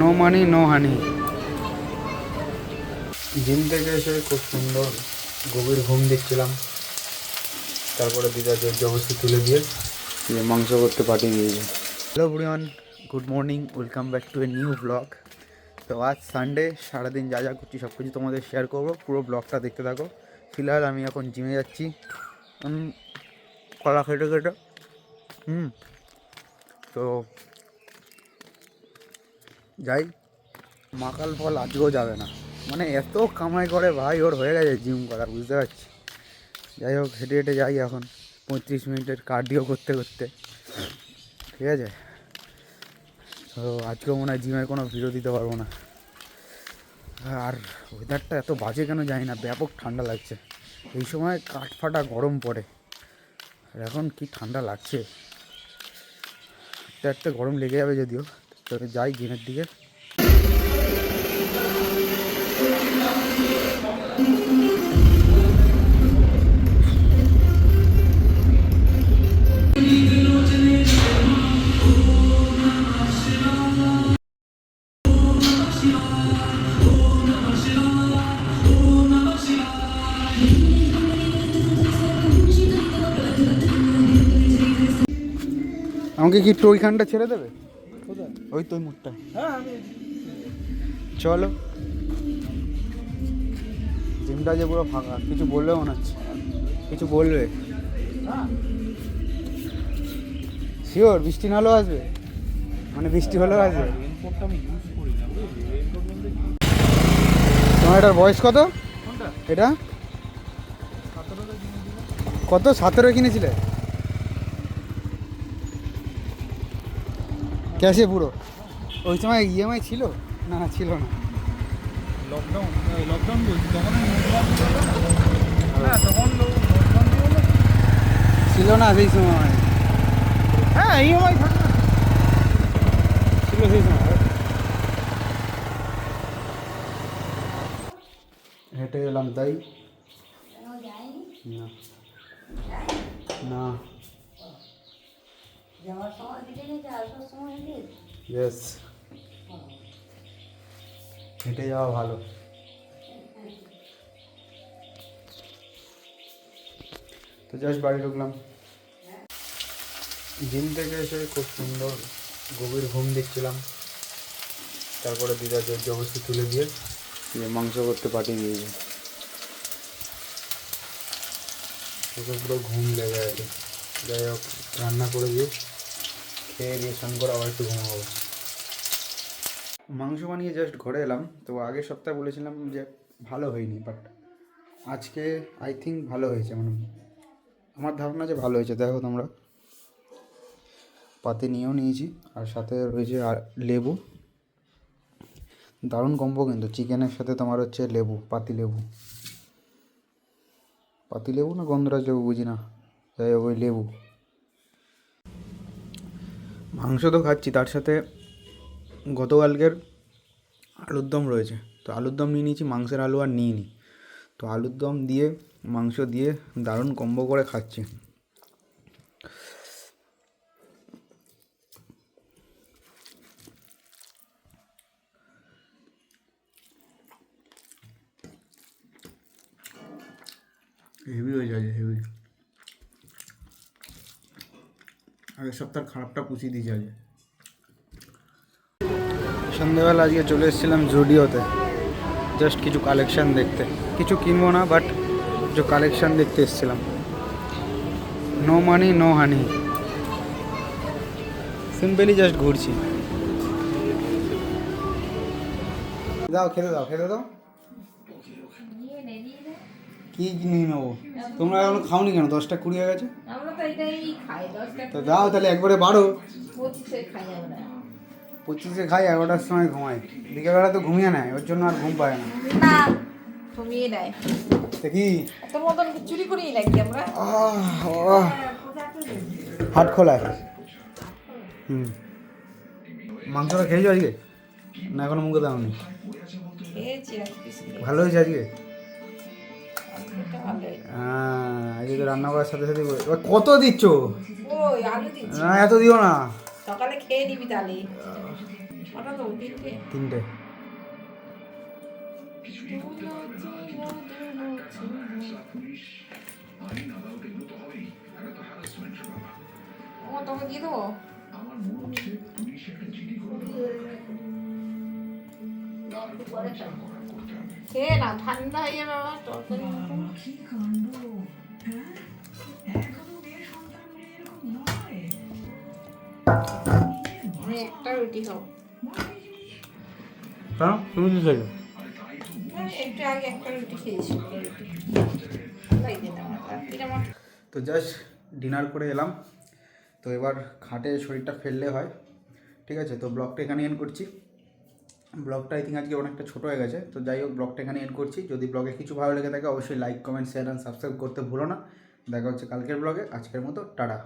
No money no honey. Gym থেকে এসে খুব সুন্দর গভীর ঘুম দিচ্ছিলাম, তারপরে দিদা জোর জবরদস্তি তুলে দিয়ে মাংস করতে পাঠিয়ে দিয়েছে। Hello everyone, good morning, welcome back to a new blog. তো আজ সানডে, সারাদিন যা যা করছি সব কিছু তোমাদের শেয়ার করবো, পুরো ব্লগটা দেখতে থাকো। ফিলহাল আমি এখন জিমে যাচ্ছি, কলা খেটে খেটে। তো যাই, মাকাল ফল আজকেও যাবে না, মানে এত কামাই করে ভাই, ওর হয়ে গেছে জিম করা, বুঝতে পারছি। যাই হোক, হেঁটে হেঁটে যাই এখন 35 মিনিটের কার্ডিও করতে করতে, ঠিক আছে। তো আজকেও মনে হয় জিমের কোনো ভিডিও দিতে পারবো না। আর ওয়েদারটা এত বাজে কেন জানি না, ব্যাপক ঠান্ডা লাগছে। এই সময় কাঠফাটা গরম পড়ে, আর এখন কি ঠান্ডা লাগছে, একটা গরম লেগে যাবে যদিও। তো যাই জিমের দিকে। আমাকে কি একটু ওইখানটা ছেড়ে দেবে? ওই তো মুখটা। চলো, জিমটা যে পুরো ফাঁকা, কিছু বলবে মনে হচ্ছে, কিছু বলবে? শিওর বৃষ্টি নাহলেও আসবে, মানে বৃষ্টি হলেও আসবে? তোমার এটার বয়স কত? এটা কত? 17 কিনেছিলে? ক্যাশে পুরো? ওই সময় ইএমআই ছিল? না ছিল না, লকডাউন লকডাউন বলছি তখন ছিল না সেই সময়। হ্যাঁ ইএমআই থাকে না, ছিল সেই সময়। হেঁটে এলাম তাই না, না, ইয়েস, হেঁটে যাওয়া ভালো। তো জাস্ট বাড়ি ঢুকলাম, জিম থেকে এসে খুব সুন্দর গভীর ঘুম দিচ্ছিলাম, তারপরে দিদা জোর জবরদস্তি তুলে দিয়ে মাংস করতে পাঠিয়ে দিয়েছে। ওকে পুরো ঘুম লেগে গেছে। যাই হোক, রান্না করে দিয়ে খেয়ে দিয়ে স্নান করে আবার একটু ঘুমাবো। মাংস বানিয়ে জাস্ট ঘরে এলাম। তো আগের সপ্তাহে বলেছিলাম যে ভালো হয়নি, বাট আজকে আই থিঙ্ক ভালো হয়েছে, মানে আমার ধারণা যে ভালো হয়েছে। দেখো তোমরা, পাতে নিয়েও নিয়েছি, আর সাথে রয়েছে আর লেবু। দারুণ কম্বো কিন্তু, চিকেনের সাথে তোমার হচ্ছে লেবু, পাতি লেবু না গন্ধরাজ লেবু বুঝি না, যাই হোক ওই লেবু। মাংস তো খাচ্ছি, তার সাথে গতকালকের আলুর দম রয়েছে। তো আলুর দম নিয়ে নিয়েছি, মাংসের আলু আর নিইনি। তো আলুর দম দিয়ে মাংস দিয়ে দারুণ কম্বো করে খাচ্ছি। হেভি হয়ে যায়, হেভি। আগের সপ্তাহের খারাপটা পুষিয়ে দিয়েছে আজকে। সন্ধ্যেবেলা আজকে চলে এসেছিলাম জুডিওতে, জাস্ট কিছু কালেকশান দেখতে। কিছু কিনবো না, বাট কিছু কালেকশান দেখতে এসেছিলাম। No money no honey, simply just ঘুরছি। দাও, খেতে দাও, খেতে দাও। কি নিয়ে নেবো? তোমরা এখনো খাওনি কেন? 10টা 20 হয়ে গেছে। তো দাও তাহলে একবারে 12। 25-এ খাই, 11টার সময় ঘুমাই। বিকেলবেলা তো ঘুমিয়ে নেয়, ওর জন্য আর ঘুম পায় না। ঘুমিয়ে নেয় দেখি তোর মতন চুরি করি নাকি আমরা? হাট খোলায়। মাংসটা খেয়েছো আজকে না এখনো মুখে দাওনি? ভালো হয়েছে আজকে? হ্যাঁ, আজকে তো রান্না করার সাথে সাথে কত দিচ্ছ? না এত দিও না, সকালে খেয়ে নিবি তাহলে। কটা তো তিনটে 3টে। ও তোকে দিয়ে দেবো খেয়ে না ঠান্ডা হয়ে যাবে আবার তরকারি আমি একটা রুটি খাবো হ্যাঁ তুমি কি খাইছো? একটু আগে একটা রুটি খেয়েছি রুটি লাগবে না আমার রাত্রির আমার তো জাস্ট ডিনার করে এলাম। তো এবার খাটে শরীরটা ফেললে হয়, ঠিক আছে? তো ব্লগটা এখানে এন্ড করছি। ব্লগটা আই থিঙ্ক আজকে অনেকটা ছোটো হয়ে গেছে। তো যাই হোক, ব্লগটা এখানে এন্ড করছি। যদি ব্লগে কিছু ভালো লেগে থাকে অবশ্যই like, comment, share and subscribe করতে ভুলো না। দেখা হচ্ছে কালকের ব্লগে। আজকের মতো টাটা।